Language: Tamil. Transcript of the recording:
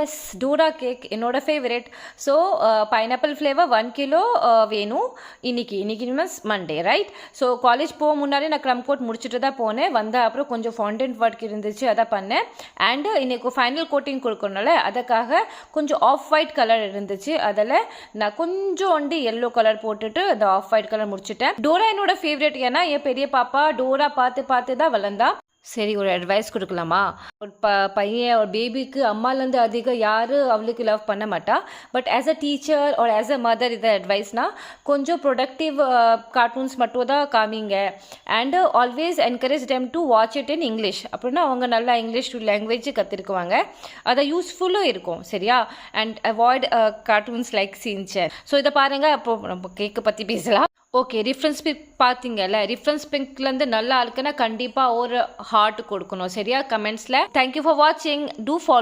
எஸ், டூரா கேக் என்னோட favourite. So pineapple flavour 1 kilo வேணும். இன்னைக்கு means Monday, right? So college போக முன்னாடி நான் க்ரம் கோட் முடிச்சுட்டு தான் போனேன். வந்த அப்புறம் கொஞ்சம் ஃபாண்டன்ட் ஒர்க் இருந்துச்சு, அதை பண்ணேன். அண்டு இன்னைக்கு ஃபைனல் கோட்டிங் கொடுக்கணும்ல, அதுக்காக கொஞ்சம் ஆஃப் ஒயிட் கலர் இருந்துச்சு. அதில் நான் கொஞ்சோண்டு எல்லோ கலர் போட்டுட்டு அந்த ஆஃப் ஒயிட் கலர் முடிச்சுட்டேன். டோரா என்னோட ஃபேவரட். ஏன்னா என் பெரிய பாப்பா டோரா பார்த்து பார்த்து தான் வளர்ந்தா. சரி, ஒரு அட்வைஸ் கொடுக்கலாமா? ஒரு பையன் ஒரு பேபிக்கு அம்மாலேருந்து அதிகம் யாரும் அவளுக்கு லவ் பண்ண மாட்டா. பட் ஆஸ் அ டீச்சர் ஒரு ஆஸ் அ மதர் இது அட்வைஸ்னால் கொஞ்சம் ப்ரொடக்டிவ் கார்ட்டூன்ஸ் மட்டும் தான் காமிங்க. And always encourage டெம் to watch it in English. அப்படின்னா அவங்க நல்லா இங்கிலீஷ் லாங்குவேஜ் கற்றுக்குவாங்க. அதை யூஸ்ஃபுல்லும் இருக்கும், சரியா? And avoid cartoons like Shinchan. So இதை பாருங்கள். அப்போ நம்ம கேக்கை பற்றி பேசலாம். ஓகே, ரிஃபரன்ஸ் பிக் பார்த்தீங்கல்ல, ரிஃபரன்ஸ் பிங்க்லேருந்து நல்லா இருக்குன்னா கண்டிப்பாக ஒரு ஹார்ட் கொடுக்கணும், சரியா? கமெண்ட்ஸில். தேங்க்யூ ஃபார் வாட்சிங். Do follow